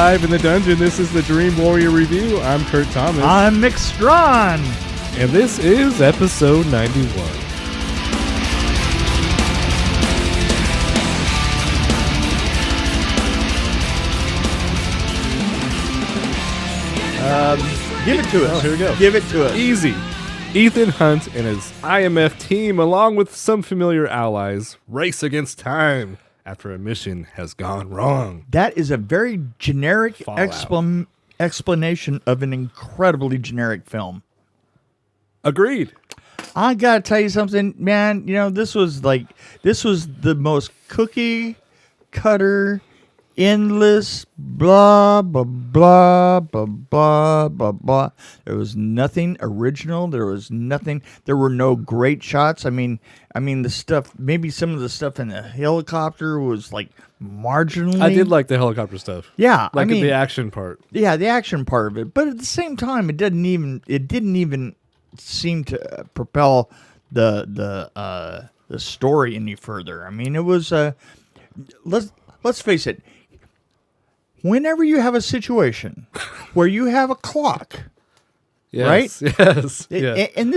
live in the dungeon. This is the Dream Warrior Review. I'm Kurt Thomas. I'm Strawn. And this is episode 91. Give it to us. Oh, here we go. Give it to us. Easy. Ethan Hunt and his IMF team, along with some familiar allies, race against time after a mission has gone wrong. That is a very generic Fallout. explanation of an incredibly generic film. Agreed. I gotta tell you something, man. You know, this was the most cookie cutter, endless, blah, blah, blah, blah, blah, blah, blah. There was nothing original. There were no great shots. I mean, the stuff, maybe some of the stuff in the helicopter was like marginally. I did like the helicopter stuff. Yeah. Like the action part. Yeah, the action part of it. But at the same time, it didn't even seem to propel the story any further. I mean, it was let's face it. Whenever you have a situation where you have a clock, Yes, right? Yes. Yeah. And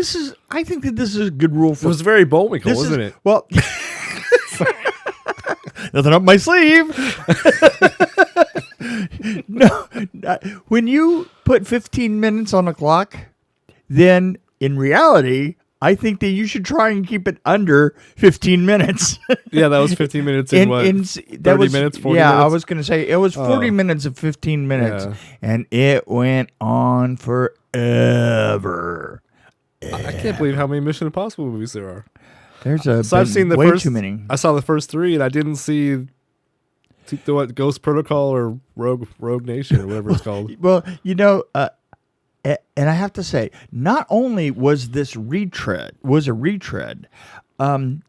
I think that this is a good rule for. It was very Bullwinkle, wasn't it? Well, nothing up my sleeve. No, when you put 15 minutes on a clock, then in reality, I think that you should try and keep it under 15 minutes. Yeah, that was 15 minutes in what? 30 minutes, 40 minutes? Yeah, I was going to say it was 40 minutes of 15 minutes, and it went on forever. I can't believe how many Mission Impossible movies there are. I've seen the way first, too many. I saw the first three, and I didn't see Ghost Protocol or Rogue Nation or whatever it's called. Well, you know, and I have to say, not only was this a retread,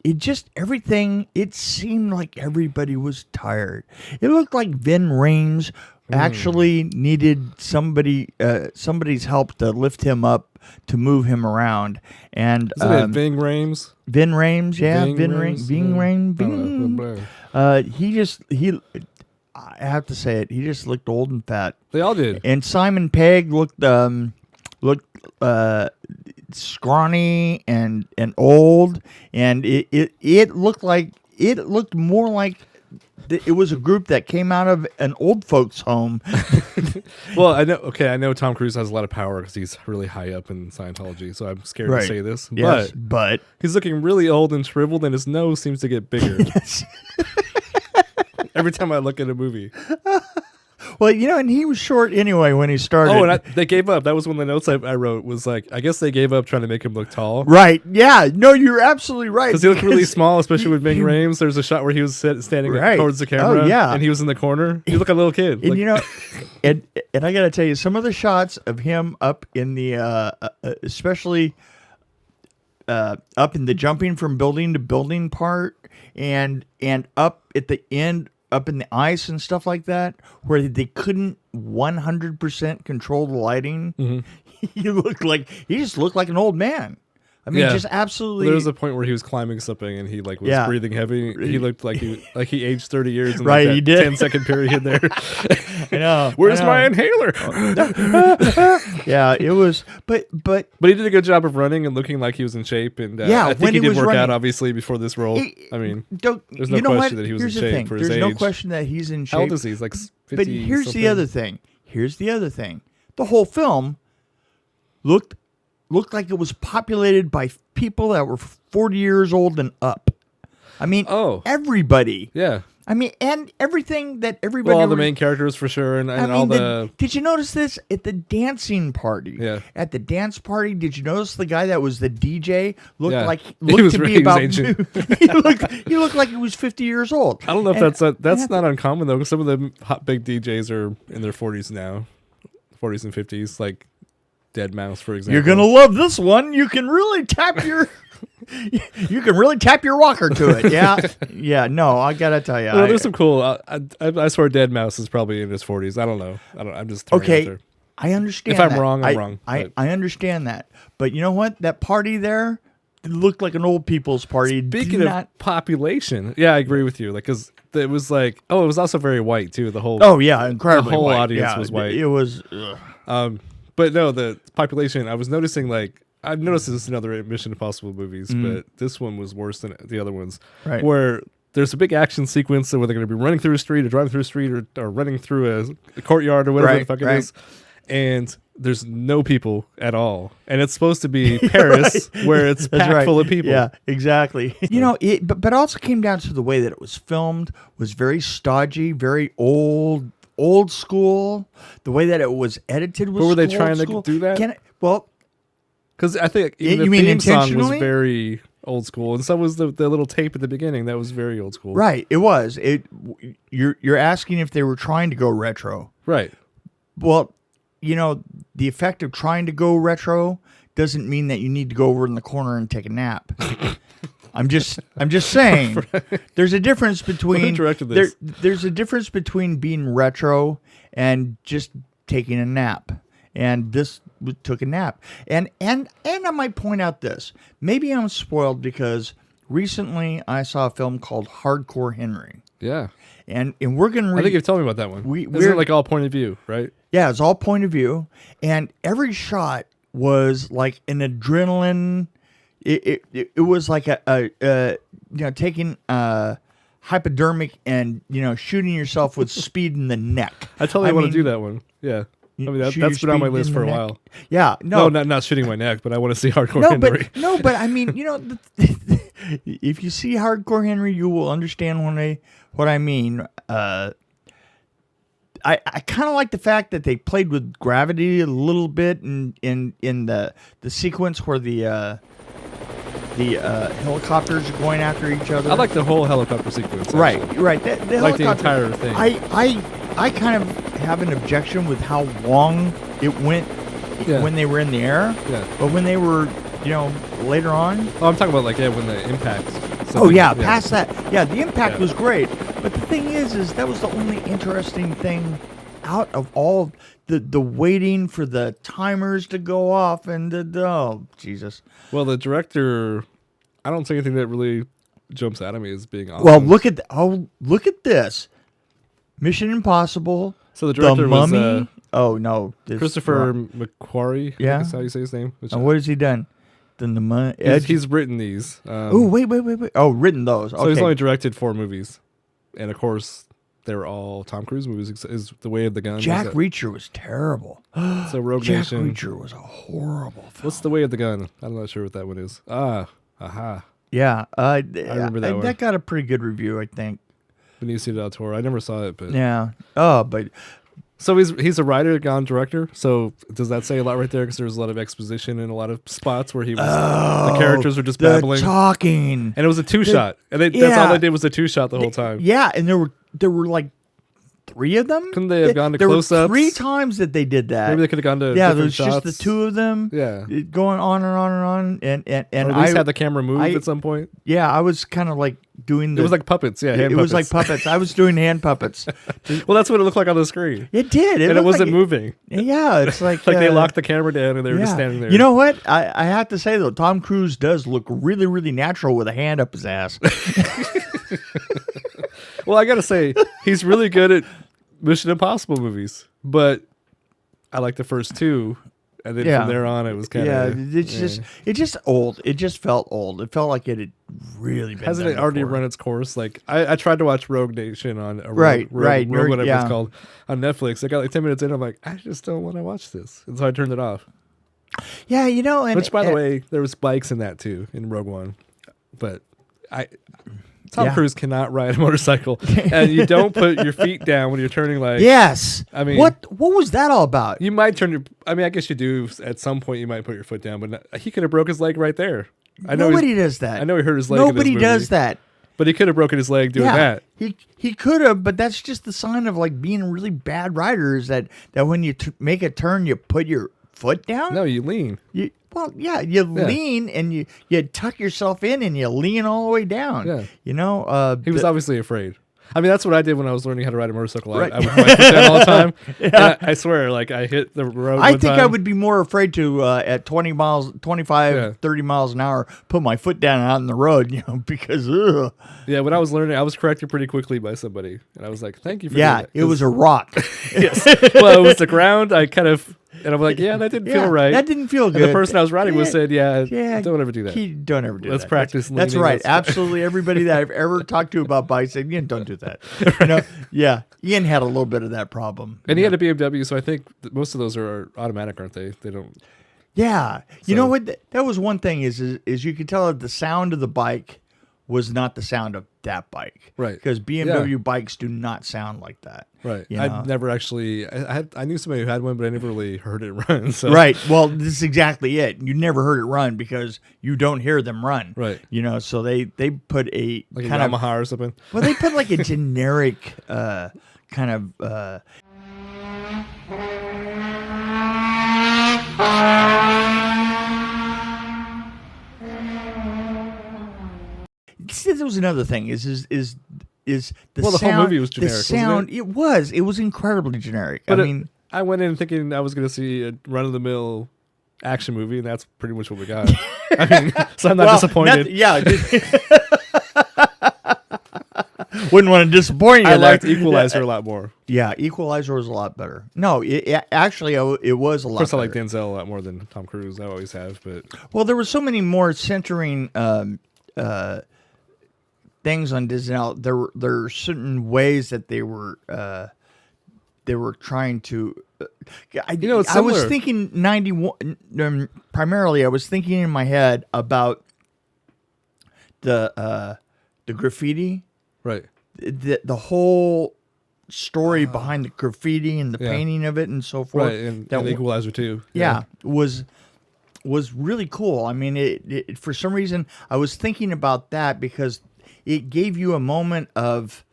it just everything. It seemed like everybody was tired. It looked like Vin Rames actually needed somebody's help to lift him up, to move him around. And Isn't it Ving Rhames? Vin Rames, yeah, Ving Rames. I have to say it. He just looked old and fat. They all did. And Simon Pegg looked scrawny and old, and it looked more like it was a group that came out of an old folks' home. Well, I know Tom Cruise has a lot of power because he's really high up in Scientology, so I'm scared to say this. Yes, but he's looking really old and shriveled, and his nose seems to get bigger. Yes. Every time I look at a movie. Well, you know, and he was short anyway when he started. Oh, and they gave up. That was one of the notes I wrote was like, I guess they gave up trying to make him look tall. Right. Yeah. No, you're absolutely right. Because he looked really small, especially with Ving Rhames. There's a shot where he was standing towards the camera. Oh, yeah. And he was in the corner. He looked like a little kid. And, you know, and I got to tell you, some of the shots of him up in the, especially up in the jumping from building to building part and up at the end, up in the ice and stuff like that, where they couldn't 100% control the lighting. Mm-hmm. He just looked like an old man. I mean, just absolutely. There was a point where he was climbing something and he was breathing heavy. He looked like he aged 30 years in right, he did. 10-second period there. I know. Where's my inhaler? Yeah, it was, but he did a good job of running and looking like he was in shape. And I think he did work out obviously before this role. There's no question that he was in shape for his age. There's no question that he's in shape. How old is he? He's like 50. But here's the other thing. The whole film looked like it was populated by people that were 40 years old and up. I mean, everybody. Yeah. I mean, and everything that everybody. Well, all the main characters for sure, and all the. Did you notice this at the dancing party? Yeah. At the dance party, did you notice the guy that was the DJ looked he looked like he was 50 years old. I don't know if that's not uncommon though, because some of the hot big DJs are in their 40s now, 40s and 50s, like Dead Mouse, for example. You're gonna love this one. You can really tap your. You can really tap your rocker to it. Yeah. No, I gotta tell you. Well, there's some cool. I swear, Dead Mouse is probably in his 40s. I don't know. I'm just okay. I understand. If I'm wrong, I'm wrong. I understand that, but you know what? That party there, It looked like an old people's party. Speaking of population, yeah, I agree with you. Like, because it was like, it was also very white too. The whole, incredibly the whole white. audience was white. It was, but no, the population. I was noticing, like, I've noticed this in other Mission Impossible movies, but this one was worse than the other ones. Right. Where there's a big action sequence where they're going to be running through a street or driving through a street or running through a courtyard or whatever the fuck it is, and there's no people at all, and it's supposed to be Paris where it's packed full of people. Yeah, exactly. But also came down to the way that it was filmed was very stodgy, very old school. The way that it was edited was. But were they trying to do that? Because I think even the theme song was very old school, and so was the little tape at the beginning that was very old school. Right, it was. You're asking if they were trying to go retro. Right. Well, the effect of trying to go retro doesn't mean that you need to go over in the corner and take a nap. I'm just saying. Right. There's a difference between Who directed this? There's a difference between being retro and just taking a nap. And this took a nap. And I might point out this. Maybe I'm spoiled because recently I saw a film called Hardcore Henry. Yeah. And we're going to I think you've told me about that one. Isn't it like all point of view, right? Yeah, it's all point of view. And every shot was like an adrenaline. It was like taking hypodermic and, shooting yourself with speed in the neck. I totally want to do that one. Yeah. I mean, that's been on my list for a while. Yeah. No, not shooting my neck, but I want to see Hardcore Henry. But I mean, if you see Hardcore Henry, you will understand what I mean. I kind of like the fact that they played with gravity a little bit in the sequence where the helicopters are going after each other. I like the whole helicopter sequence. Actually. Right. I like the entire thing. I kind of have an objection with how long it went when they were in the air. Yeah. But when they were, later on. Oh, I'm talking about when the impact. Past that. Yeah, the impact was great. But the thing is that was the only interesting thing out of all the waiting for the timers to go off and oh, Jesus. Well, the director, I don't see anything that really jumps out at me as being awesome. Well, look at this. Mission Impossible. So the director The Mummy. No, Christopher McQuarrie. Yeah, that's how you say his name. And what has he done? Then the Mummy. He's written these. Wait. Oh, written those. So he's only directed 4 movies, and of course they're all Tom Cruise movies. Is The Way of the Gun? Jack Reacher was terrible. So Rogue Nation. Jack Reacher was a horrible film. What's The Way of the Gun? I'm not sure what that one is. Yeah, I remember that one. That got a pretty good review, I think. Benicio del Toro. I never saw it, but yeah. Oh, but so he's a writer, gone director. So does that say a lot right there? Because there's a lot of exposition in a lot of spots where he was the characters were just babbling, talking, and it was a 2-shot, and that's all they did was a 2-shot the whole time. Yeah, and there were like 3 of them. Couldn't they have gone to close-ups? There were 3 times that they did that. Maybe they could have gone to there's shots. Just the 2 of them. Yeah, going on and on and on, and or at least had the camera move at some point. Yeah, I was kind of like doing. It was like puppets. Yeah, it was like puppets. I was doing hand puppets. Well, that's what it looked like on the screen. It did, and it wasn't moving. Yeah, it's like they locked the camera down and they were just standing there. You know what? I have to say though, Tom Cruise does look really, really natural with a hand up his ass. Well, I gotta say, he's really good at Mission Impossible movies, but I like the first 2, and then from there on, it was kind of it's just old. It just felt old. It felt like it had really been. Hasn't it already run its course? Like I tried to watch Rogue Nation on Rogue whatever it's called on Netflix. I got like 10 minutes in. I'm like, I just don't want to watch this, and so I turned it off. Yeah, and which by the way, there was bikes in that too in Rogue One, but Tom Cruise cannot ride a motorcycle, and you don't put your feet down when you're turning. Like, yes, I mean, what was that all about? You might turn your. I mean, I guess you do at some point. You might put your foot down, but he could have broke his leg right there. Nobody does that. I know he hurt his leg. Nobody does that. But he could have broken his leg doing that. He could have, but that's just the sign of like being a really bad rider. Is that when you make a turn, you put your foot down? No, you lean. You lean and you tuck yourself in and you lean all the way down. Yeah. He was obviously afraid. I mean, that's what I did when I was learning how to ride a motorcycle. Right. I would put my foot down all the time. And I swear, like I hit the road. I think I would be more afraid to at 20 miles, 25, Yeah. 30 miles an hour, put my foot down out on the road, because ugh. Yeah, when I was learning, I was corrected pretty quickly by somebody, and I was like, "Thank you for Yeah, doing that." it was a rock. Yes. Well, it was the ground. I kind of, and I'm like, "Yeah, that didn't feel right." That didn't feel good. And the person I was riding with said, "Yeah, Yeah, don't ever do that. Don't ever do Let's that. practice That's leaning, right. that's- Absolutely, everybody that I've ever talked to about bikes said, "Ian, don't do that." Yeah. Ian had a little bit of that problem. And he had a BMW, so I think most of those are automatic, aren't they? They don't. Yeah. You So- know what? That was one thing is you could tell that the sound of the bike was not the sound of that bike. Right. Because BMW bikes do not sound like that. Right. You know? I've never actually. I knew somebody who had one, but I never really heard it run. So. Right. Well, this is exactly it. You never heard it run because you don't hear them run. Right. So they put a Like a kind of Yamaha or something. well, they put like a generic kind of. There was another thing. Is the Well, the sound, whole movie was generic, The wasn't sound, it? it was incredibly generic. But I mean, I went in thinking I was going to see a run-of-the-mill action movie, and that's pretty much what we got. I mean, so I'm not disappointed. Wouldn't want to disappoint you. I there. liked Equalizer a lot more. Yeah, Equalizer was a lot better. No, actually, it was a lot. Of course, I better. like Denzel a lot more than Tom Cruise. I always have, but Well, there were so many more centering things on Disney. Now, there are certain ways that they were trying to. It's I was similar. thinking 91. Primarily, I was thinking in my head about the graffiti, right. the whole story behind the graffiti and the Yeah. painting of it and so forth. Right, and That Equalizer too. yeah, was really cool. I mean, it for some reason I was thinking about that because it gave you a moment of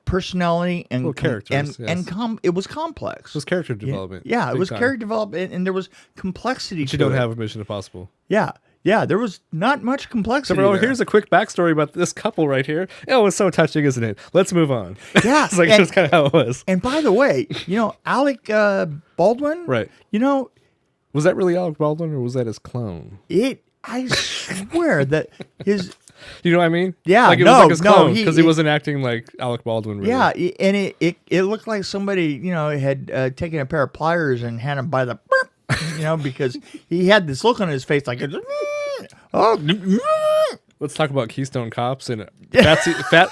personality and Well, characters, yes. it was complex. It was character development. Yeah, it big was time. character development, and there was complexity. But you to don't it. have a Mission Impossible. Yeah, there was not much complexity. So, there. here's a quick backstory about this couple right here. Oh, it's so touching, isn't it? Let's move on. Yeah, It's like that's kind of how it was. And by the way, Alec Baldwin, Right. Was that really Alec Baldwin or was that his clone? I swear that his. You know what I mean? Yeah, like it no, was like his no, clone he- because he wasn't acting like Alec Baldwin. Really. Yeah, and it looked like somebody had taken a pair of pliers and had him by the because he had this look on his face like Let's talk about Keystone Cops and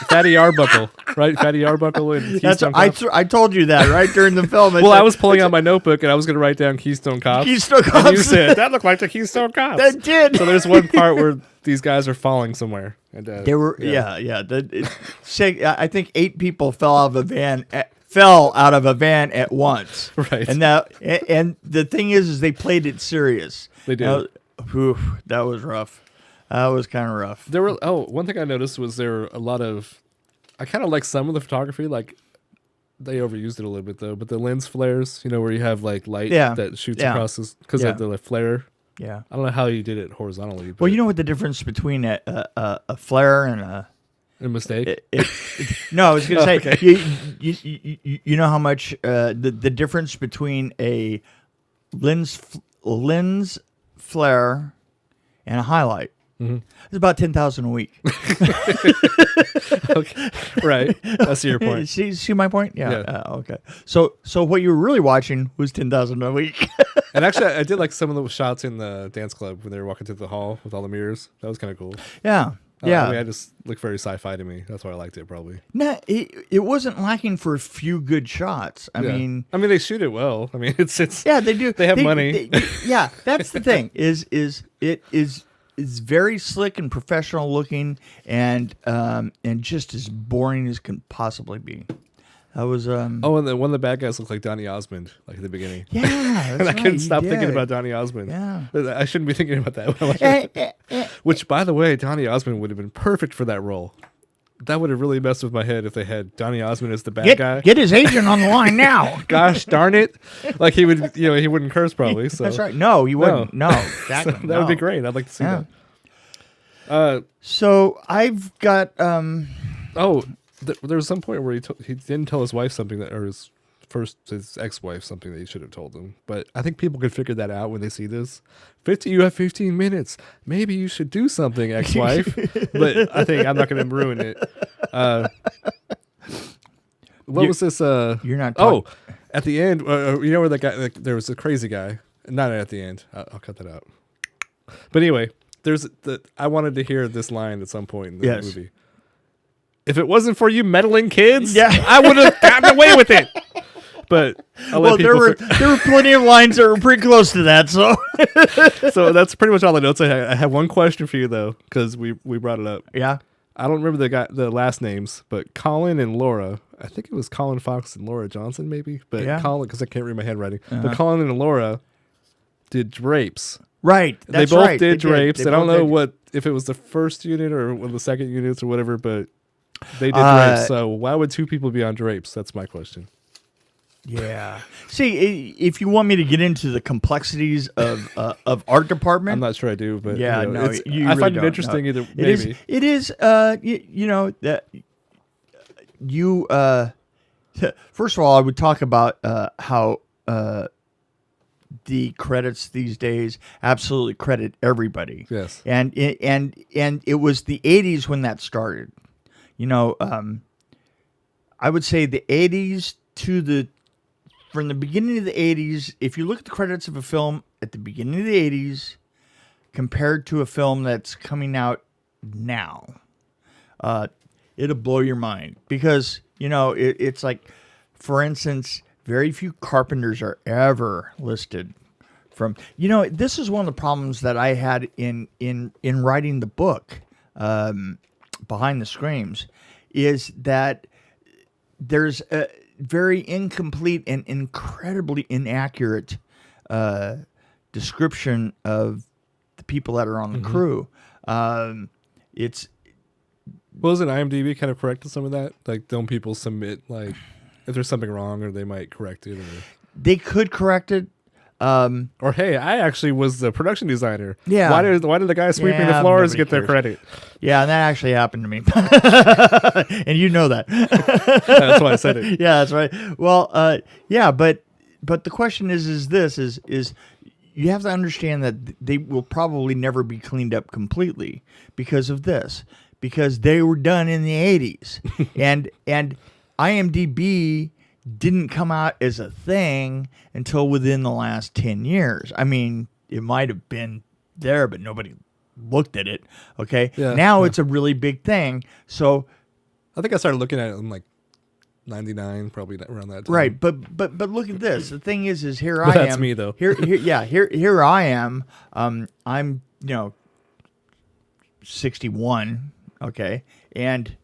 Fatty Arbuckle, right? Fatty Arbuckle and Keystone Cops. I told you that right during the film. Well, I was pulling out my notebook and I was going to write down Keystone Cops. Keystone And you Cops. said that looked like the Keystone Cops. That did. So there's one part where these guys are falling somewhere, and They were I think 8 people fell out of a van at once. Right. And the thing is they played it serious. They did. That was rough. That was kind of rough. There were one thing I noticed was there were a lot of. I kind of like some of the photography, like they overused it a little bit though. But the lens flares, where you have like light that shoots across because of the flare. Yeah. I don't know how you did it horizontally. But Well, you know what the difference between a flare and a mistake. no, I was going to say okay. you know how much the difference between a lens flare and a highlight. Mm-hmm. It's about 10,000 a week. Okay, right. I see your point. See my point? Yeah. Yeah. Okay. So what you were really watching was 10,000 a week. And actually, I did like some of the shots in the dance club when they were walking through the hall with all the mirrors. That was kind of cool. Yeah. I mean, I just looked very sci-fi to me. That's why I liked it, probably. No, it wasn't lacking for a few good shots. I mean, they shoot it well. I mean, it's yeah, they do. They have money. Yeah, that's the thing. It is very slick and professional looking, and just as boring as can possibly be. That was and one of the bad guys looked like Donny Osmond, like at the beginning. Yeah, that's And I couldn't right, stop he thinking did. about Donny Osmond. Yeah. I shouldn't be thinking about that. Which, by the way, Donny Osmond would have been perfect for that role. That would have really messed with my head if they had Donny Osmond as the bad guy. Get his agent on the line now. Gosh darn it! Like he would, he wouldn't curse probably. So That's right. No, he wouldn't. No, exactly. So that would be great. I'd like to see Yeah. that. So I've got Oh, there was some point where he didn't tell his wife something or his ex-wife something that he should have told him. But I think people could figure that out when they see this. You have 15 minutes. Maybe you should do something, ex-wife. But I think I'm not going to ruin it. What was this? You're not. Oh, at the end, you know where that guy? There was a crazy guy. Not at the end. I'll cut that out. But anyway, I wanted to hear this line at some point in the movie. If it wasn't for you meddling kids, I would have gotten away with it. But there were plenty of lines that were pretty close to that. So, so that's pretty much all the notes I have. I have one question for you though, because we brought it up. Yeah, I don't remember the last names, but Colin and Laura. I think it was Colin Fox and Laura Johnson, maybe. But Colin, because I can't read my handwriting. But Colin and Laura did Drapes. Right. They both did Drapes. I don't know if it was the first unit or the second units or whatever, but they did Drapes. So why would two people be on Drapes? That's my question. Yeah. See, if you want me to get into the complexities of art department, I'm not sure I do, but yeah, I really find it interesting. Either maybe it is. You know that you. First of all, I would talk about how the credits these days absolutely credit everybody. Yes. And it was the 80s when that started. You know, I would say the 80s from the beginning of the 80s, if you look at the credits of a film at the beginning of the 80s compared to a film that's coming out now, it'll blow your mind. Because, you know, it's like, for instance, very few carpenters are ever listed from, you know, this is one of the problems that I had in writing the book, Behind the Screams, is that there's a very incomplete and incredibly inaccurate description of the people that are on the crew. It's wasn't IMDb kind of correct to some of that? Like, don't people submit like if there's something wrong, or they might correct it? Or they could correct it. Or hey, I actually was the production designer. Yeah. Why did the guy sweeping the floors get their credit? Yeah, and that actually happened to me. And you know that. That's why I said it. Yeah, that's right. Well, yeah, but the question is you have to understand that they will probably never be cleaned up completely because of this. Because they were done in the 80s. and IMDb didn't come out as a thing until within the last 10 years. I mean, it might have been there, but nobody looked at it. Okay. Yeah, now it's a really big thing. So I think I started looking at it in like 99, probably around that time. Right. But look at this. The thing is here I am. That's me though. Here I am. I'm, 61. Okay. And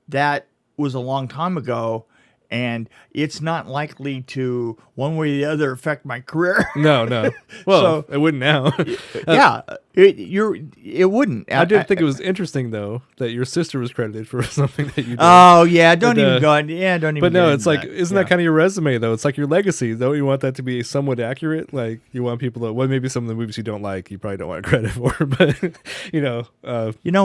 that was a long time ago. And it's not likely to, one way or the other, affect my career. No. Well, it wouldn't now. It wouldn't. I did think it was interesting, though, that your sister was credited for something that you did. Oh, yeah. Don't even go on. Yeah, don't even But no, it's like, isn't that kind of your resume, though? It's like your legacy. Don't you want that to be somewhat accurate? Like, you want people to, well, maybe some of the movies you don't like, you probably don't want credit for. But, you know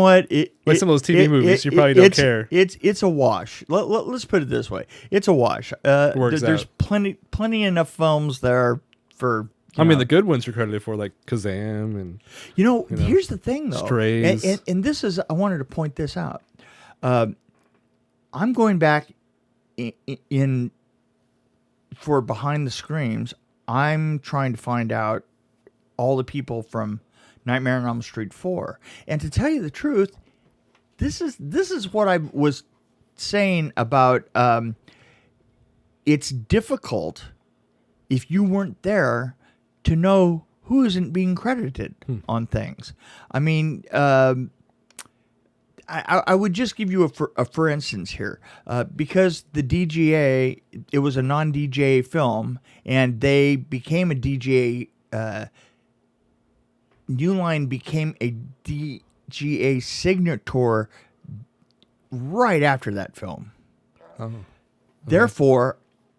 what? Some of those TV movies, you probably don't care. It's a wash. Let's put it this way. It's a wash. There's plenty enough films there for. I mean, the good ones you're credited for, like Kazam and. Here's the thing, though. Strays. And this is, I wanted to point this out. I'm going back in for Behind the Screams. I'm trying to find out all the people from Nightmare on Elm Street 4. And to tell you the truth, this is what I was saying about. It's difficult if you weren't there to know who isn't being credited on things. I mean, I would just give you a for instance here, because the DGA, it was a non-DGA film, and they became a DGA. New Line became a DGA signature right after that film. Oh. Okay. Therefore,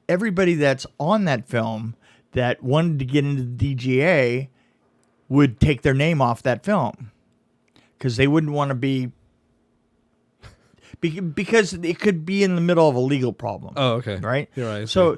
everybody that's on that film that wanted to get into the DGA would take their name off that film because they wouldn't want to be. because it could be in the middle of a legal problem. Oh, okay. Right? You're right. So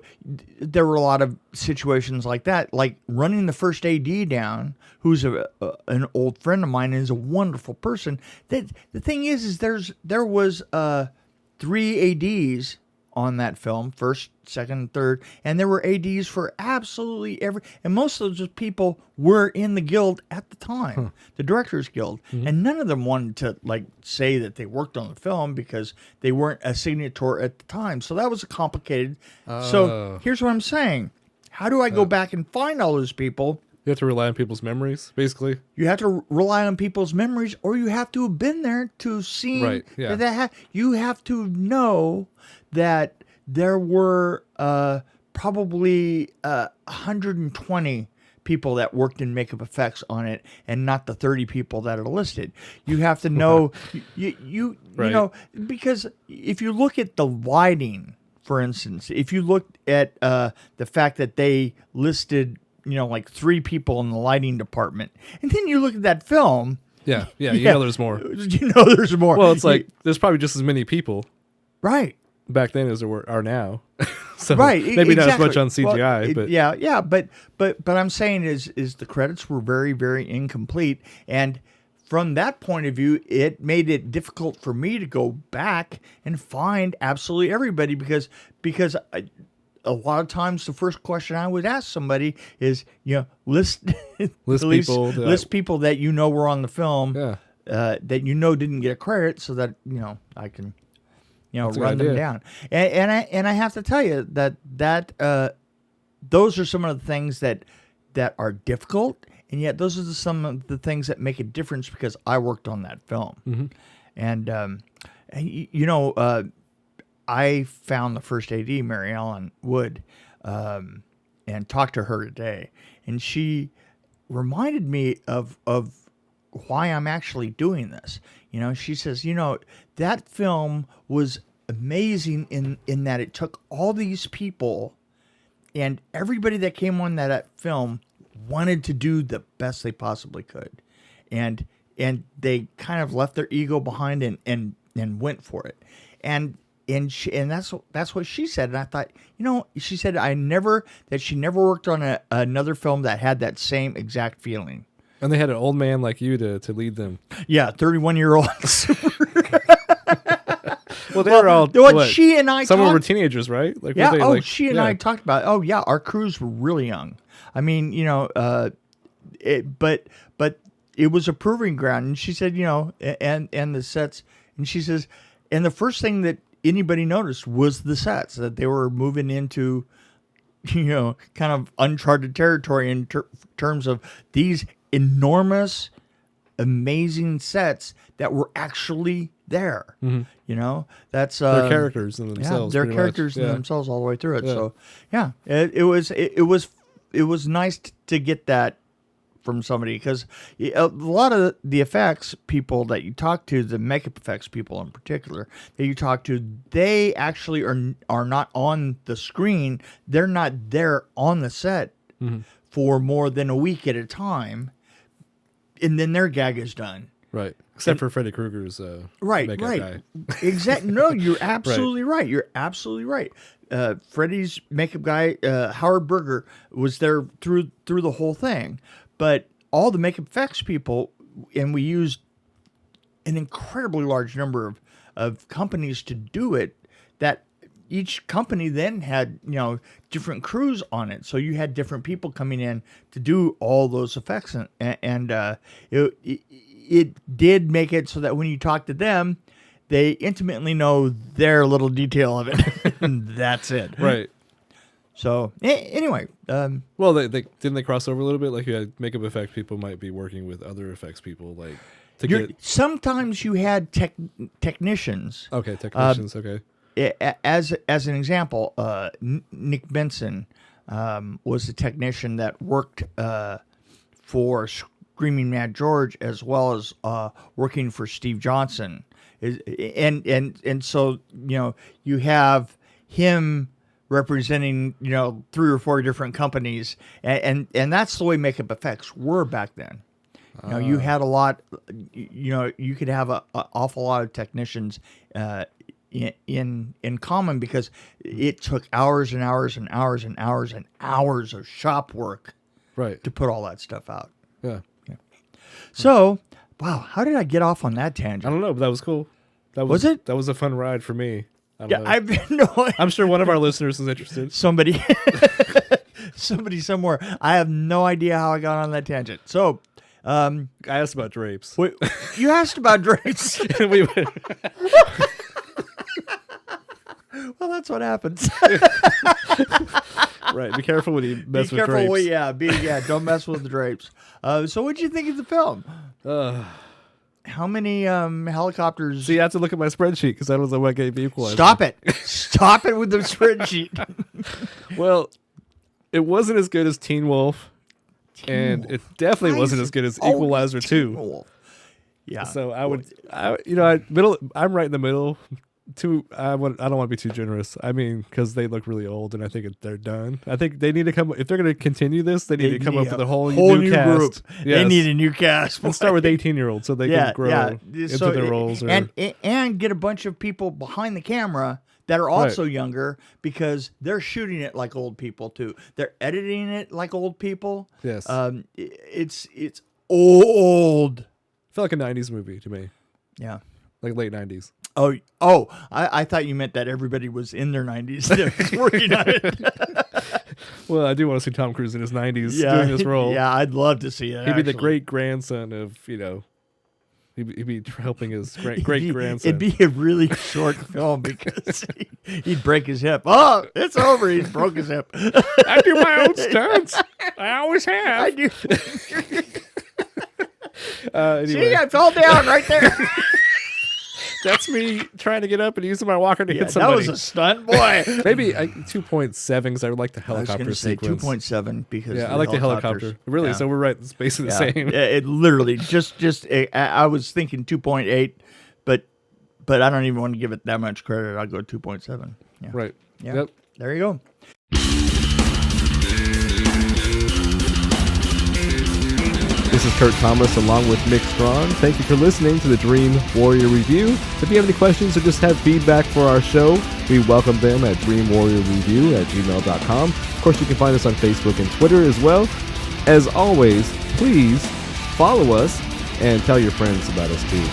there were a lot of situations like that, like running the first AD down, who's an old friend of mine and is a wonderful person. That the thing is there was 3 ADs on that film, first, second, third, and there were ADs for absolutely and most of those people were in the guild at the time, the Directors Guild, and none of them wanted to like say that they worked on the film because they weren't a signatory at the time. So that was complicated. So here's what I'm saying: how do I go back and find all those people? You have to rely on people's memories, basically. You have to rely on people's memories, or you have to have been there to see that you have to know that there were probably 120 people that worked in makeup effects on it, and not the 30 people that are listed. You have to know, you know, because if you look at the lighting, for instance, if you look at the fact that they listed, you know, like 3 people in the lighting department, and then you look at that film. Yeah, you know there's more. You know there's more. Well, it's like there's probably just as many people. Right. Back then as there are now. So right. Maybe not as much on CGI, but but I'm saying is the credits were very, very incomplete, and from that point of view, it made it difficult for me to go back and find absolutely everybody because a lot of times the first question I would ask somebody is, you know, list people that you know were on the film, that you know didn't get a credit, so that, you know, I can, you know, run them down. And I have to tell you that those are some of the things that are difficult, and yet those are some of the things that make a difference because I worked on that film. And you know, I found the first AD, Mary Ellen Wood, and talked to her today, and she reminded me of why I'm actually doing this. You know, she says, you know, that film was amazing in that it took all these people, and everybody that came on that film wanted to do the best they possibly could, and they kind of left their ego behind and went for it, and that's what she said. And I thought, you know, she said she never worked on another film that had that same exact feeling. And they had an old man like you to lead them. Yeah, 31-year-olds. Well, they were all. What she and I. Some were teenagers, right? Like, yeah. They, she and I talked about. Oh, yeah. Our crews were really young. I mean, you know, but it was a proving ground. And she said, you know, and the sets. And she says, and the first thing that anybody noticed was the sets, that they were moving into, you know, kind of uncharted territory in terms of these enormous, amazing sets that were actually there. You know, that's they're characters in themselves. They're characters in themselves all the way through it. So yeah, it was nice to get that from somebody, because a lot of the effects people that you talk to, the makeup effects people in particular that you talk to, they actually are not on the screen. They're not there on the set for more than a week at a time, and then their gag is done. Right. Except for Freddy Krueger's makeup guy. Exactly. No, you're absolutely right. You're absolutely right. Freddy's makeup guy, Howard Berger, was there through the whole thing. But all the makeup effects people, and we used an incredibly large number of companies to do it, that each company then had, you know, different crews on it. So you had different people coming in to do all those effects. And it did make it so that when you talk to them, they intimately know their little detail of it. And that's it. Right. So anyway, well, they didn't they cross over a little bit? Like, you had makeup effect people might be working with other effects people, like sometimes you had technicians. Okay, technicians. Okay. As an example, Nick Benson was the technician that worked for Screaming Mad George, as well as working for Steve Johnson, and so, you know, you have him representing, you know, 3 or 4 different companies, and that's the way makeup effects were back then. You had a lot. You could have an awful lot of technicians in common because it took hours and hours and hours and hours and hours of shop work, right, to put all that stuff out. Yeah. So, wow, how did I get off on that tangent? I don't know, but that was cool. That was it? That was a fun ride for me. I don't know. I'm sure one of our listeners is interested. Somebody somewhere. I have no idea how I got on that tangent. So, I asked about drapes. Wait, you asked about drapes. Well, that's what happens. Right. Be careful when you mess with drapes. Don't mess with the drapes. So what'd you think of the film? How many helicopters? See, you have to look at my spreadsheet because I don't know what gave equalizer. Stop it. Stop it with the spreadsheet. Well, it wasn't as good as Teen Wolf. It definitely wasn't as good as Equalizer 2. Wolf. Yeah. So I'm right in the middle. I don't want to be too generous. I mean, because they look really old, and I think they're done. I think they need to come. If they're going to continue this, they need to come up with a whole new cast. Group. Yes. They need a new cast. Let's start with 18-year-olds so they can grow into their roles, and get a bunch of people behind the camera that are also younger because they're shooting it like old people too. They're editing it like old people. Yes. It's old. It felt like a 90s movie to me. Yeah. Like late 90s. Oh! I thought you meant that everybody was in their 90s that was working on it. Well, I do want to see Tom Cruise in his 90s doing this role. Yeah, I'd love to see it. He'd be the great grandson of, he'd be helping his great grandson. It'd be a really short film because he'd break his hip. Oh, it's over. He broke his hip. I do my own stunts. I always have. I do. Anyway. See, I fell down right there. That's me trying to get up and using my walker to hit somebody. That was a stunt, boy. Maybe 2.7 because I would like the helicopter sequence. 2.7 because I like the helicopter. Really, so we're right. It's basically the same. Yeah, it literally I was thinking 2.8, but I don't even want to give it that much credit. I'll go 2.7. Yeah. Right. Yeah. Yep. There you go. This is Kurt Thomas along with Mick Strawn. Thank you for listening to the Dream Warrior Review. If you have any questions or just have feedback for our show, we welcome them at dreamwarriorreview@gmail.com. Of course, you can find us on Facebook and Twitter as well. As always, please follow us and tell your friends about us too.